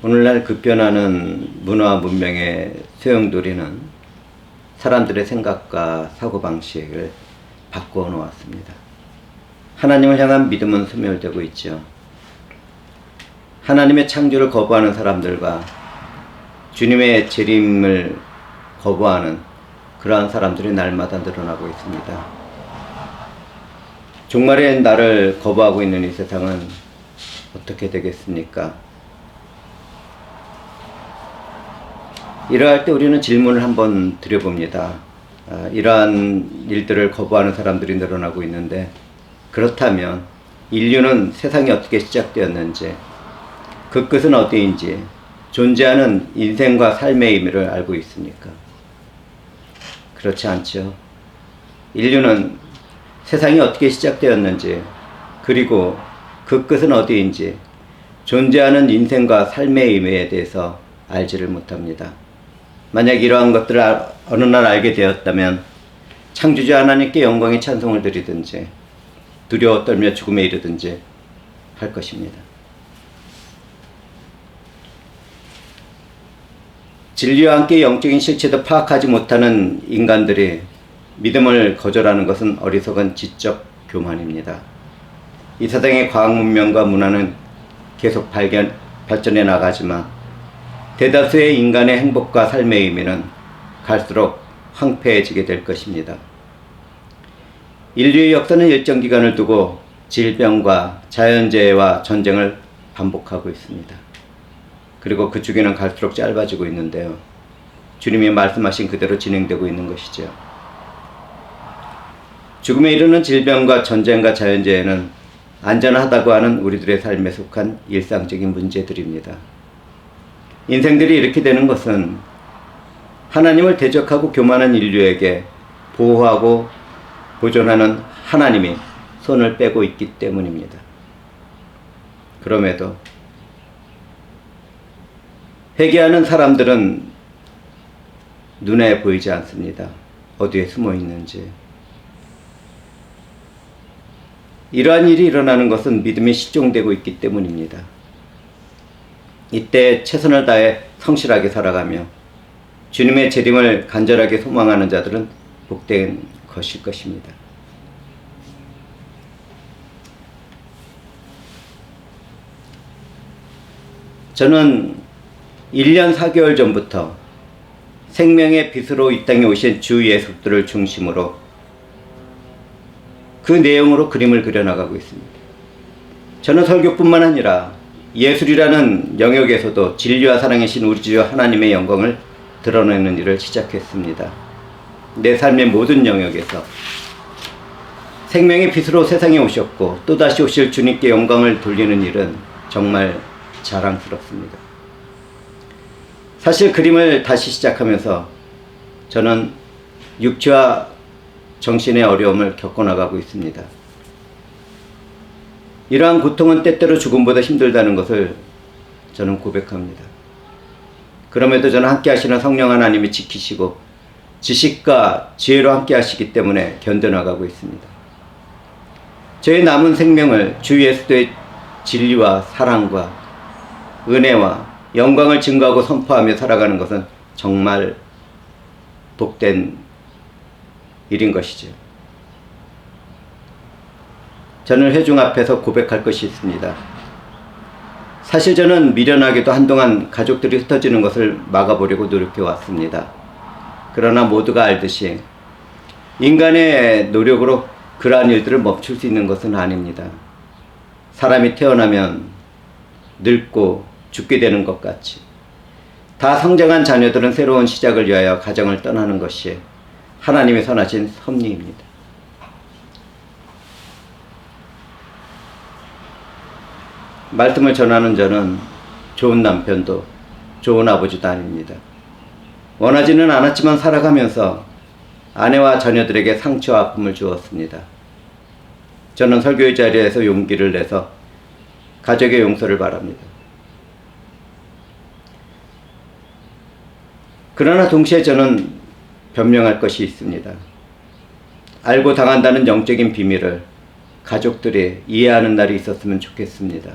오늘날 급변하는 문화와 문명의 소용돌이는 사람들의 생각과 사고방식을 바꾸어 놓았습니다. 하나님을 향한 믿음은 소멸되고 있죠. 하나님의 창조를 거부하는 사람들과 주님의 재림을 거부하는 그러한 사람들이 날마다 늘어나고 있습니다. 종말의 날을 거부하고 있는 이 세상은 어떻게 되겠습니까? 이러할 때 우리는 질문을 한번 드려봅니다. 이러한 일들을 거부하는 사람들이 늘어나고 있는데, 그렇다면 인류는 세상이 어떻게 시작되었는지, 그 끝은 어디인지, 존재하는 인생과 삶의 의미를 알고 있습니까? 그렇지 않죠. 인류는 세상이 어떻게 시작되었는지, 그리고 그 끝은 어디인지, 존재하는 인생과 삶의 의미에 대해서 알지를 못합니다. 만약 이러한 것들을 어느 날 알게 되었다면 창조주 하나님께 영광의 찬송을 드리든지 두려워 떨며 죽음에 이르든지 할 것입니다. 진리와 함께 영적인 실체도 파악하지 못하는 인간들이 믿음을 거절하는 것은 어리석은 지적 교만입니다. 이 세상의 과학 문명과 문화는 계속 발전해 나가지만 대다수의 인간의 행복과 삶의 의미는 갈수록 황폐해지게 될 것입니다. 인류의 역사는 일정 기간을 두고 질병과 자연재해와 전쟁을 반복하고 있습니다. 그리고 그 주기는 갈수록 짧아지고 있는데요. 주님이 말씀하신 그대로 진행되고 있는 것이죠. 죽음에 이르는 질병과 전쟁과 자연재해는 안전하다고 하는 우리들의 삶에 속한 일상적인 문제들입니다. 인생들이 이렇게 되는 것은 하나님을 대적하고 교만한 인류에게 보호하고 보존하는 하나님이 손을 빼고 있기 때문입니다. 그럼에도 회개하는 사람들은 눈에 보이지 않습니다. 어디에 숨어 있는지. 이러한 일이 일어나는 것은 믿음이 실종되고 있기 때문입니다. 이때 최선을 다해 성실하게 살아가며 주님의 재림을 간절하게 소망하는 자들은 복된 것일 것입니다. 저는 1년 4개월 전부터 생명의 빛으로 이 땅에 오신 주 예수를 중심으로 그 내용으로 그림을 그려나가고 있습니다. 저는 설교뿐만 아니라 예술이라는 영역에서도 진리와 사랑의 신 우리 주 하나님의 영광을 드러내는 일을 시작했습니다. 내 삶의 모든 영역에서 생명의 빛으로 세상에 오셨고 또다시 오실 주님께 영광을 돌리는 일은 정말 자랑스럽습니다. 사실 그림을 다시 시작하면서 저는 육체와 정신의 어려움을 겪어나가고 있습니다. 이러한 고통은 때때로 죽음보다 힘들다는 것을 저는 고백합니다. 그럼에도 저는 함께 하시는 성령 하나님이 지키시고 지식과 지혜로 함께 하시기 때문에 견뎌나가고 있습니다. 저의 남은 생명을 주 예수의 진리와 사랑과 은혜와 영광을 증거하고 선포하며 살아가는 것은 정말 복된 일인 것이죠. 저는 회중 앞에서 고백할 것이 있습니다. 사실 저는 미련하게도 한동안 가족들이 흩어지는 것을 막아보려고 노력해 왔습니다. 그러나 모두가 알듯이 인간의 노력으로 그러한 일들을 멈출 수 있는 것은 아닙니다. 사람이 태어나면 늙고 죽게 되는 것 같이 다 성장한 자녀들은 새로운 시작을 위하여 가정을 떠나는 것이 하나님의 선하신 섭리입니다. 말씀을 전하는 저는 좋은 남편도 좋은 아버지도 아닙니다. 원하지는 않았지만 살아가면서 아내와 자녀들에게 상처와 아픔을 주었습니다. 저는 설교의 자리에서 용기를 내서 가족의 용서를 바랍니다. 그러나 동시에 저는 변명할 것이 있습니다. 알고 당한다는 영적인 비밀을 가족들이 이해하는 날이 있었으면 좋겠습니다.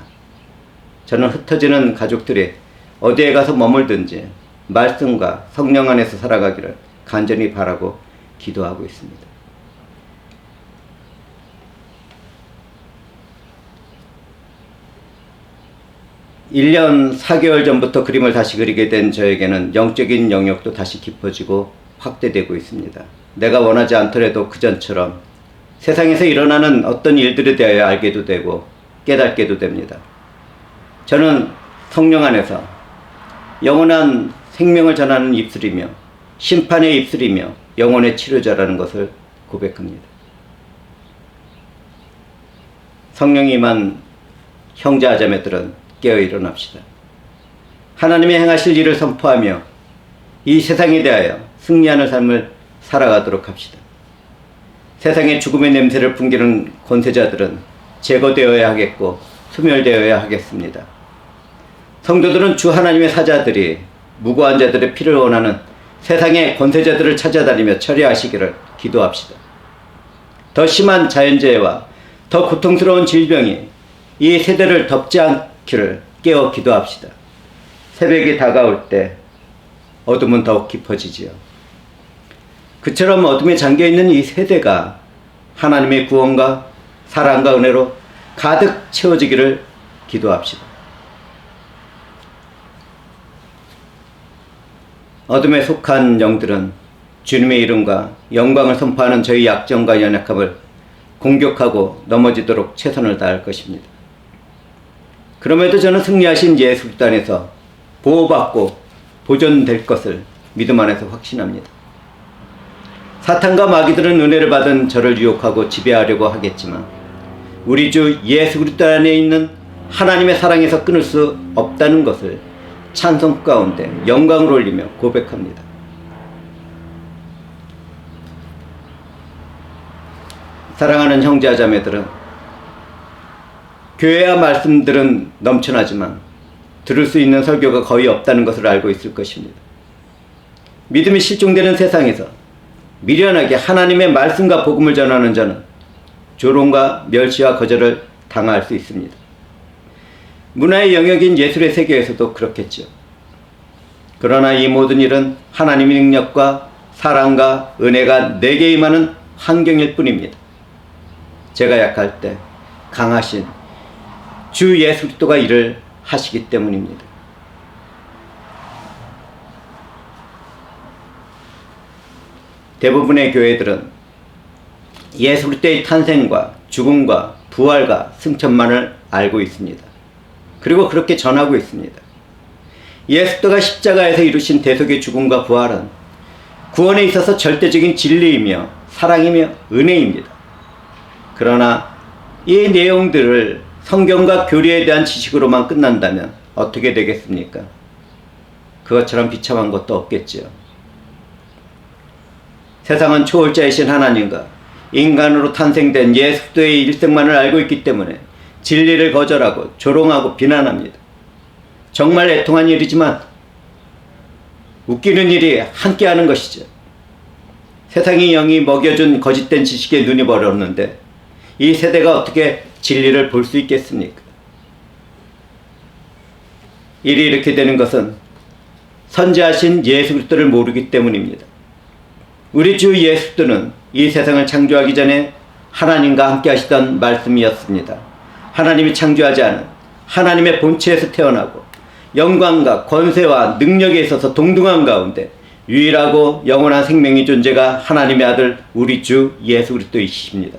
저는 흩어지는 가족들이 어디에 가서 머물든지 말씀과 성령 안에서 살아가기를 간절히 바라고 기도하고 있습니다. (1년 4개월) 전부터 그림을 다시 그리게 된 저에게는 영적인 영역도 다시 깊어지고 확대되고 있습니다. 내가 원하지 않더라도 그전처럼 세상에서 일어나는 어떤 일들에 대하여 알게도 되고 깨닫게도 됩니다. 저는 성령 안에서 영원한 생명을 전하는 입술이며 심판의 입술이며 영혼의 치료자라는 것을 고백합니다. 성령이 임한 형제자매들은 깨어 일어납시다. 하나님의 행하실 일을 선포하며 이 세상에 대하여 승리하는 삶을 살아가도록 합시다. 세상의 죽음의 냄새를 풍기는 권세자들은 제거되어야 하겠고 소멸되어야 하겠습니다. 성도들은 주 하나님의 사자들이 무고한 자들의 피를 원하는 세상의 권세자들을 찾아다니며 처리하시기를 기도합시다. 더 심한 자연재해와 더 고통스러운 질병이 이 세대를 덮지 않기를 깨어 기도합시다. 새벽이 다가올 때 어둠은 더욱 깊어지지요. 그처럼 어둠에 잠겨있는 이 세대가 하나님의 구원과 사랑과 은혜로 가득 채워지기를 기도합시다. 어둠에 속한 영들은 주님의 이름과 영광을 선포하는 저희 약점과 연약함을 공격하고 넘어지도록 최선을 다할 것입니다. 그럼에도 저는 승리하신 예수 그리스도 안에서 보호받고 보존될 것을 믿음 안에서 확신합니다. 사탄과 마귀들은 은혜를 받은 저를 유혹하고 지배하려고 하겠지만 우리 주 예수 그리스도 안에 있는 하나님의 사랑에서 끊을 수 없다는 것을 찬송 가운데 영광을 올리며 고백합니다. 사랑하는 형제자매들은 교회와 말씀들은 넘쳐나지만 들을 수 있는 설교가 거의 없다는 것을 알고 있을 것입니다. 믿음이 실종되는 세상에서 미련하게 하나님의 말씀과 복음을 전하는 자는 조롱과 멸시와 거절을 당할 수 있습니다. 문화의 영역인 예술의 세계에서도 그렇겠죠. 그러나 이 모든 일은 하나님의 능력과 사랑과 은혜가 내게 임하는 환경일 뿐입니다. 제가 약할 때 강하신 주 예수 그리스도가 일을 하시기 때문입니다. 대부분의 교회들은 예수 그리스도의 탄생과 죽음과 부활과 승천만을 알고 있습니다. 그리고 그렇게 전하고 있습니다. 예수 그리스도가 십자가에서 이루신 대속의 죽음과 부활은 구원에 있어서 절대적인 진리이며 사랑이며 은혜입니다. 그러나 이 내용들을 성경과 교리에 대한 지식으로만 끝난다면 어떻게 되겠습니까? 그것처럼 비참한 것도 없겠지요. 세상은 초월자이신 하나님과 인간으로 탄생된 예수 그리스도의 일생만을 알고 있기 때문에 진리를 거절하고 조롱하고 비난합니다. 정말 애통한 일이지만 웃기는 일이 함께하는 것이죠. 세상의 영이 먹여준 거짓된 지식에 눈이 멀었는데 이 세대가 어떻게 진리를 볼 수 있겠습니까? 일이 이렇게 되는 것은 선지하신 예수 그리스도를 모르기 때문입니다. 우리 주 예수 그리스도는 이 세상을 창조하기 전에 하나님과 함께 하시던 말씀이었습니다. 하나님이 창조하지 않은 하나님의 본체에서 태어나고 영광과 권세와 능력에 있어서 동등한 가운데 유일하고 영원한 생명의 존재가 하나님의 아들 우리 주 예수 그리스도이십니다.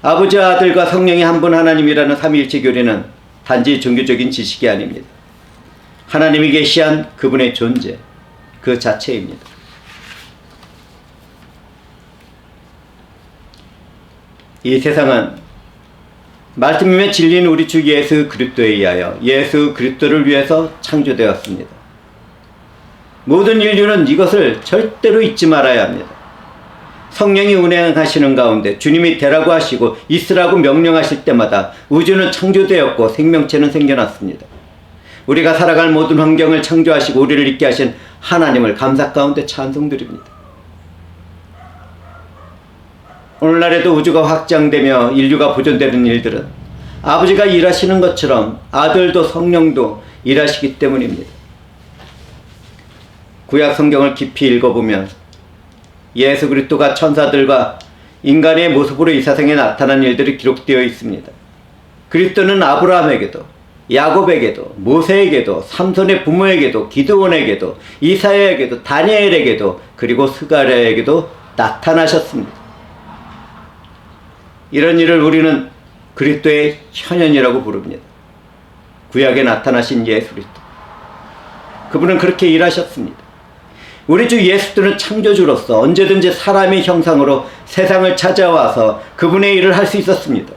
아버지와 아들과 성령이 한 분 하나님이라는 삼위일체 교리는 단지 종교적인 지식이 아닙니다. 하나님이 계시한 그분의 존재 그 자체입니다. 이 세상은 말씀이며 진리인 우리 주 예수 그리스도에 의하여 예수 그리스도를 위해서 창조되었습니다. 모든 인류는 이것을 절대로 잊지 말아야 합니다. 성령이 운행하시는 가운데 주님이 되라고 하시고 있으라고 명령하실 때마다 우주는 창조되었고 생명체는 생겨났습니다. 우리가 살아갈 모든 환경을 창조하시고 우리를 있게 하신 하나님을 감사 가운데 찬송드립니다. 오늘날에도 우주가 확장되며 인류가 보존되는 일들은 아버지가 일하시는 것처럼 아들도 성령도 일하시기 때문입니다. 구약 성경을 깊이 읽어보면 예수 그리스도가 천사들과 인간의 모습으로 이 세상에 나타난 일들이 기록되어 있습니다. 그리스도는 아브라함에게도, 야곱에게도, 모세에게도, 삼손의 부모에게도, 기드온에게도, 이사야에게도, 다니엘에게도, 그리고 스가랴에게도 나타나셨습니다. 이런 일을 우리는 그리스도의 현현이라고 부릅니다. 구약에 나타나신 예수 그리스도. 그분은 그렇게 일하셨습니다. 우리 주 예수님은 창조주로서 언제든지 사람의 형상으로 세상을 찾아와서 그분의 일을 할 수 있었습니다.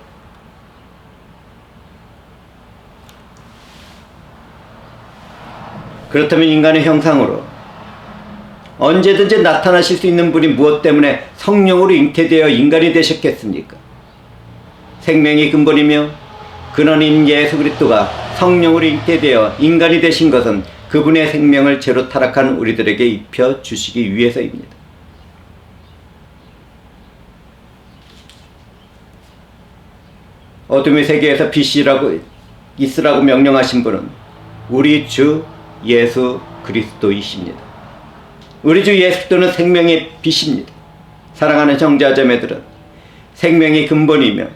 그렇다면 인간의 형상으로 언제든지 나타나실 수 있는 분이 무엇 때문에 성령으로 잉태되어 인간이 되셨겠습니까? 생명이 근본이며 근원인 예수 그리스도가 성령으로 잉태되어 인간이 되신 것은 그분의 생명을 죄로 타락한 우리들에게 입혀 주시기 위해서입니다. 어둠의 세계에서 빛이라고 있으라고 명령하신 분은 우리 주 예수 그리스도이십니다. 우리 주 예수 그리스도는 생명의 빛입니다. 사랑하는 형제자매들은 생명의 근본이며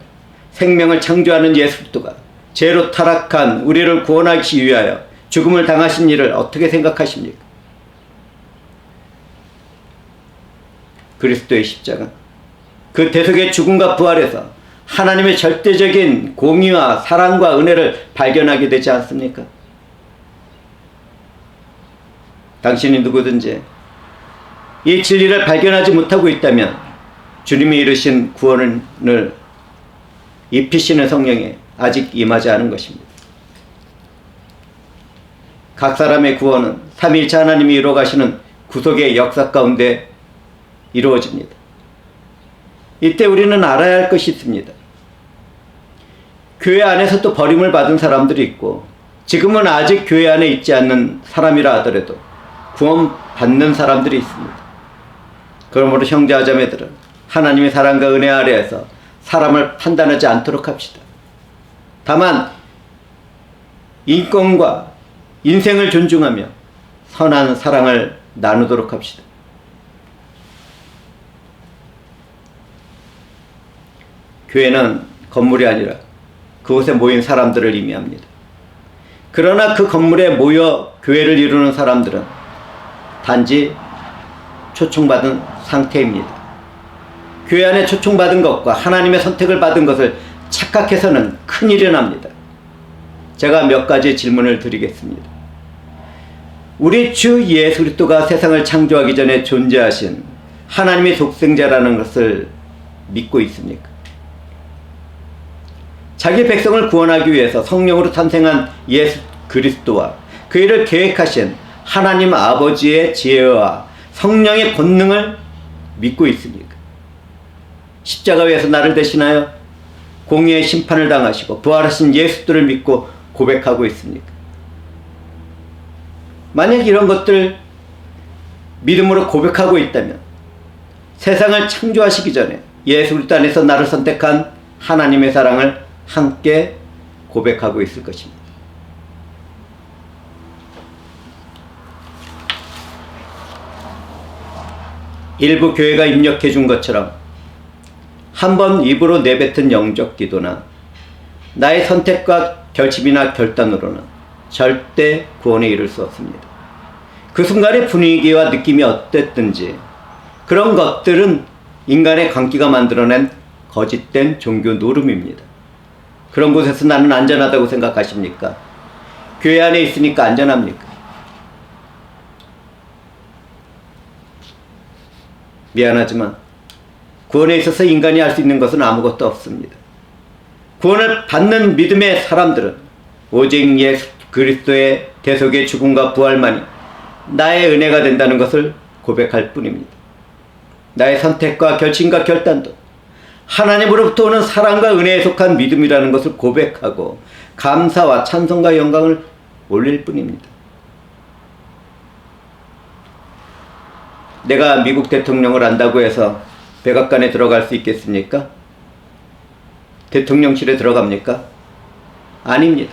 생명을 창조하는 예수 그리스도가 죄로 타락한 우리를 구원하기 위하여 죽음을 당하신 일을 어떻게 생각하십니까? 그리스도의 십자가, 그 대속의 죽음과 부활에서 하나님의 절대적인 공의와 사랑과 은혜를 발견하게 되지 않습니까? 당신이 누구든지 이 진리를 발견하지 못하고 있다면 주님이 이루신 구원을 입히시는 성령에 아직 임하지 않은 것입니다. 각 사람의 구원은 삼위일체 하나님이 이루어가시는 구속의 역사 가운데 이루어집니다. 이때 우리는 알아야 할 것이 있습니다. 교회 안에서도 버림을 받은 사람들이 있고 지금은 아직 교회 안에 있지 않는 사람이라 하더라도 구원 받는 사람들이 있습니다. 그러므로 형제자매들은 하나님의 사랑과 은혜 아래에서 사람을 판단하지 않도록 합시다. 다만 인권과 인생을 존중하며 선한 사랑을 나누도록 합시다. 교회는 건물이 아니라 그곳에 모인 사람들을 의미합니다. 그러나 그 건물에 모여 교회를 이루는 사람들은 단지 초청받은 상태입니다. 교회 안에 초청받은 것과 하나님의 선택을 받은 것을 착각해서는 큰일이 납니다. 제가 몇 가지 질문을 드리겠습니다. 우리 주 예수 그리스도가 세상을 창조하기 전에 존재하신 하나님의 독생자라는 것을 믿고 있습니까? 자기 백성을 구원하기 위해서 성령으로 탄생한 예수 그리스도와 그 일을 계획하신 하나님 아버지의 지혜와 성령의 권능을 믿고 있습니까? 십자가 위에서 나를 대신하여 공의의 심판을 당하시고 부활하신 예수를 믿고 고백하고 있습니까? 만약 이런 것들 믿음으로 고백하고 있다면 세상을 창조하시기 전에 예수 그리스도 안에서 나를 선택한 하나님의 사랑을 함께 고백하고 있을 것입니다. 일부 교회가 입력해 준 것처럼 한 번 입으로 내뱉은 영적 기도나 나의 선택과 결심이나 결단으로는 절대 구원에 이를 수 없습니다. 그 순간의 분위기와 느낌이 어땠든지 그런 것들은 인간의 광기가 만들어낸 거짓된 종교 노름입니다. 그런 곳에서 나는 안전하다고 생각하십니까? 교회 안에 있으니까 안전합니까? 미안하지만 구원에 있어서 인간이 할 수 있는 것은 아무것도 없습니다. 구원을 받는 믿음의 사람들은 오직 예수 그리스도의 대속의 죽음과 부활만이 나의 은혜가 된다는 것을 고백할 뿐입니다. 나의 선택과 결심과 결단도 하나님으로부터 오는 사랑과 은혜에 속한 믿음이라는 것을 고백하고 감사와 찬송과 영광을 올릴 뿐입니다. 내가 미국 대통령을 안다고 해서 백악관에 들어갈 수 있겠습니까? 대통령실에 들어갑니까? 아닙니다.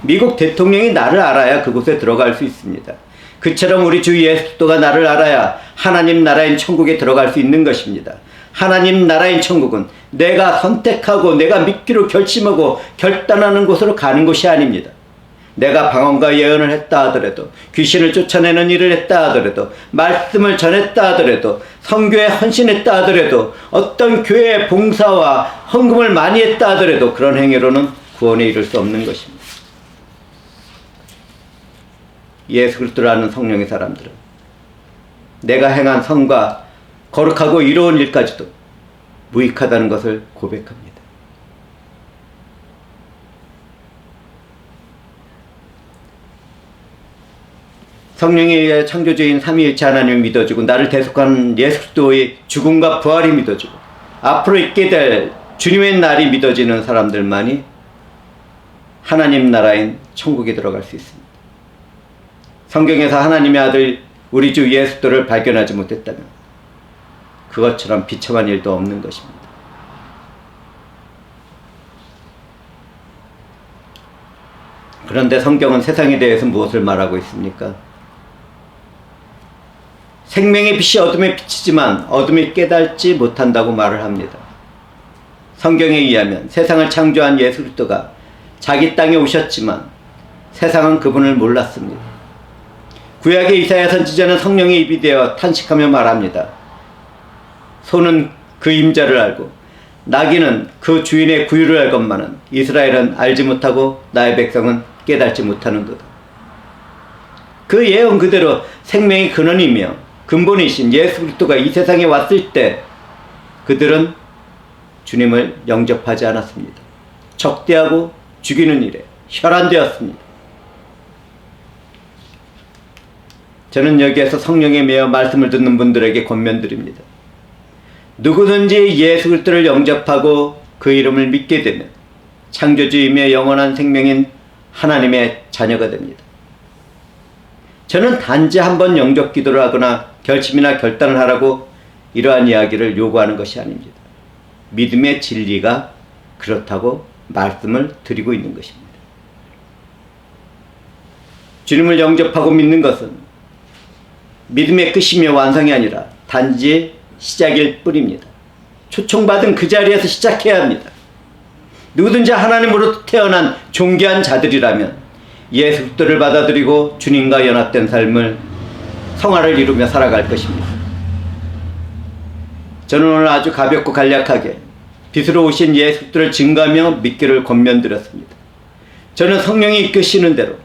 미국 대통령이 나를 알아야 그곳에 들어갈 수 있습니다. 그처럼 우리 주 예수 그리스도가 나를 알아야 하나님 나라인 천국에 들어갈 수 있는 것입니다. 하나님 나라인 천국은 내가 선택하고 내가 믿기로 결심하고 결단하는 곳으로 가는 곳이 아닙니다. 내가 방언과 예언을 했다 하더라도, 귀신을 쫓아내는 일을 했다 하더라도, 말씀을 전했다 하더라도, 선교에 헌신했다 하더라도, 어떤 교회의 봉사와 헌금을 많이 했다 하더라도 그런 행위로는 구원에 이를 수 없는 것입니다. 예수 그리스도를 아는 성령의 사람들은 내가 행한 선과 거룩하고 이로운 일까지도 무익하다는 것을 고백합니다. 성령에 의해 창조주인 삼위일체 하나님을 믿어주고 나를 대속한 예수 그리스도의 죽음과 부활이 믿어지고 앞으로 있게 될 주님의 날이 믿어지는 사람들만이 하나님 나라인 천국에 들어갈 수 있습니다. 성경에서 하나님의 아들 우리 주 예수 그리스도를 발견하지 못했다면 그것처럼 비참한 일도 없는 것입니다. 그런데 성경은 세상에 대해서 무엇을 말하고 있습니까? 생명의 빛이 어둠에 비치지만 어둠이 깨닫지 못한다고 말을 합니다. 성경에 의하면 세상을 창조한 예수 그리스도가 자기 땅에 오셨지만 세상은 그분을 몰랐습니다. 구약의 이사야 선지자는 성령의 입이 되어 탄식하며 말합니다. 소는 그 임자를 알고 나귀는 그 주인의 구유를 알건만은 이스라엘은 알지 못하고 나의 백성은 깨닫지 못하는도다. 그 예언 그대로 생명의 근원이며 근본이신 예수 그리스도가 이 세상에 왔을 때 그들은 주님을 영접하지 않았습니다. 적대하고 죽이는 일에 혈안되었습니다. 저는 여기에서 성령에 매여 말씀을 듣는 분들에게 권면드립니다. 누구든지 예수 그리스도를 영접하고 그 이름을 믿게 되면 창조주이며 영원한 생명인 하나님의 자녀가 됩니다. 저는 단지 한번 영접 기도를 하거나 결심이나 결단을 하라고 이러한 이야기를 요구하는 것이 아닙니다. 믿음의 진리가 그렇다고 말씀을 드리고 있는 것입니다. 주님을 영접하고 믿는 것은 믿음의 끝이며 완성이 아니라 단지 시작일 뿐입니다. 초청받은 그 자리에서 시작해야 합니다. 누구든지 하나님으로 태어난 존귀한 자들이라면 예수 그리스도를 받아들이고 주님과 연합된 삶을 성화를 이루며 살아갈 것입니다. 저는 오늘 아주 가볍고 간략하게 빛으로 오신 예수 그리스도를 증거하며 믿기를 권면드렸습니다. 저는 성령이 이끄시는 대로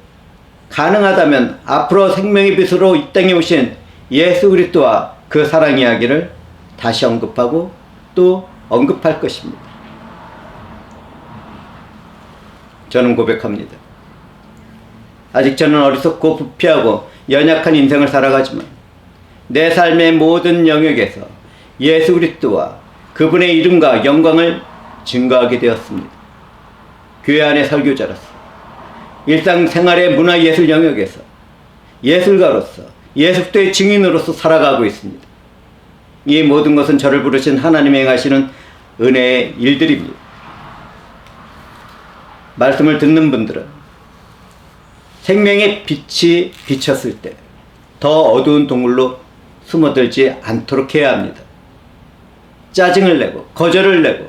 가능하다면 앞으로 생명의 빛으로 이 땅에 오신 예수 그리스도와 그 사랑 이야기를 다시 언급하고 또 언급할 것입니다. 저는 고백합니다. 아직 저는 어리석고 부패하고 연약한 인생을 살아가지만 내 삶의 모든 영역에서 예수 그리스도와 그분의 이름과 영광을 증거하게 되었습니다. 교회 안의 설교자로서, 일상생활의 문화예술 영역에서 예술가로서, 예수 그리스도의 증인으로서 살아가고 있습니다. 이 모든 것은 저를 부르신 하나님이 행하시는 은혜의 일들입니다. 말씀을 듣는 분들은 생명의 빛이 비쳤을 때 더 어두운 동굴로 숨어들지 않도록 해야 합니다. 짜증을 내고 거절을 내고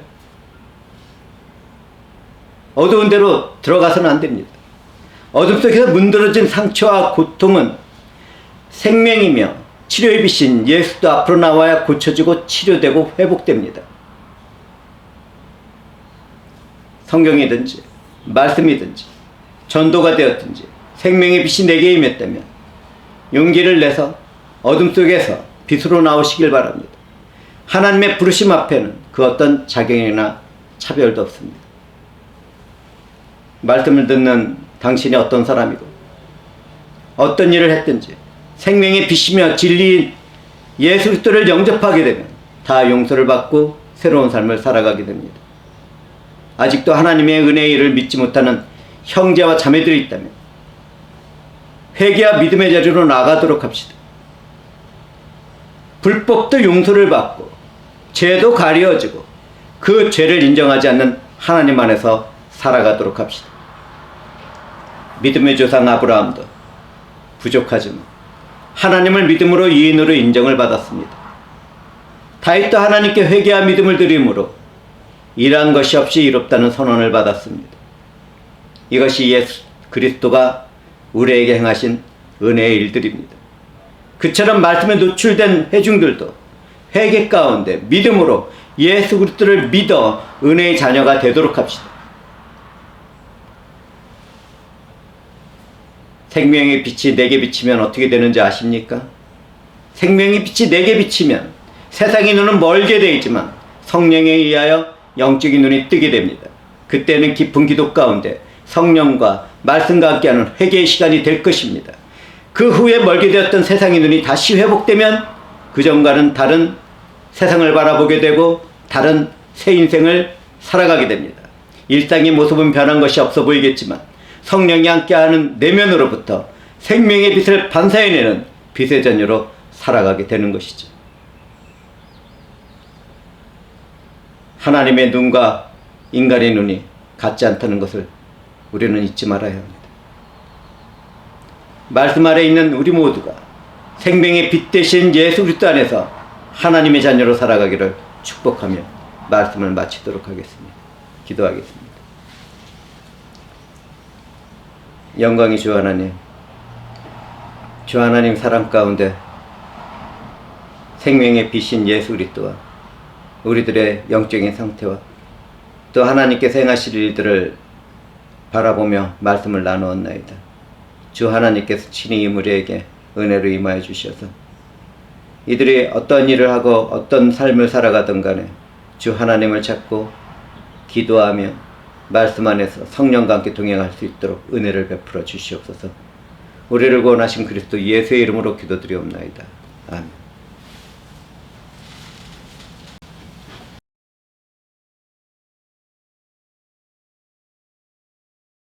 어두운 데로 들어가서는 안 됩니다. 어둠 속에서 문드러진 상처와 고통은 생명이며 치료의 빛인 예수도 앞으로 나와야 고쳐지고 치료되고 회복됩니다. 성경이든지 말씀이든지 전도가 되었든지 생명의 빛이 내게 임했다면 용기를 내서 어둠 속에서 빛으로 나오시길 바랍니다. 하나님의 부르심 앞에는 그 어떤 자격이나 차별도 없습니다. 말씀을 듣는 당신이 어떤 사람이고 어떤 일을 했든지 생명의 빛이며 진리인 예수 그리스도를 영접하게 되면 다 용서를 받고 새로운 삶을 살아가게 됩니다. 아직도 하나님의 은혜의 일을 믿지 못하는 형제와 자매들이 있다면 회개와 믿음의 자리로 나가도록 합시다. 불법도 용서를 받고 죄도 가려지고 그 죄를 인정하지 않는 하나님 안에서 살아가도록 합시다. 믿음의 조상 아브라함도 부족하지만 하나님을 믿음으로 이인으로 인정을 받았습니다. 다윗도 하나님께 회개와 믿음을 드림으로 일한 것이 없이 이롭다는 선언을 받았습니다. 이것이 예수 그리스도가 우리에게 행하신 은혜의 일들입니다. 그처럼 말씀에 노출된 회중들도 회개 가운데 믿음으로 예수 그리스도를 믿어 은혜의 자녀가 되도록 합시다. 생명의 빛이 내게 비치면 어떻게 되는지 아십니까? 생명의 빛이 내게 비치면 세상의 눈은 멀게 되어 있지만 성령에 의하여 영적인 눈이 뜨게 됩니다. 그때는 깊은 기도 가운데 성령과 말씀과 함께하는 회개의 시간이 될 것입니다. 그 후에 멀게 되었던 세상의 눈이 다시 회복되면 그전과는 다른 세상을 바라보게 되고 다른 새 인생을 살아가게 됩니다. 일상의 모습은 변한 것이 없어 보이겠지만 성령이 함께하는 내면으로부터 생명의 빛을 반사해내는 빛의 자녀로 살아가게 되는 것이죠. 하나님의 눈과 인간의 눈이 같지 않다는 것을 우리는 잊지 말아야 합니다. 말씀 아래 있는 우리 모두가 생명의 빛 대신 예수 그리스도 안에서 하나님의 자녀로 살아가기를 축복하며 말씀을 마치도록 하겠습니다. 기도하겠습니다. 영광이 주 하나님, 주 하나님 사랑 가운데 생명의 빛인 예수 그리스도와 우리들의 영적인 상태와 또 하나님께서 행하실 일들을 바라보며 말씀을 나누었나이다. 주 하나님께서 친히 우리에게 은혜로 임하여 주셔서 이들이 어떤 일을 하고 어떤 삶을 살아가든 간에 주 하나님을 찾고 기도하며 말씀 안에서 성령과 함께 동행할 수 있도록 은혜를 베풀어 주시옵소서. 우리를 구원하신 그리스도 예수의 이름으로 기도드리옵나이다.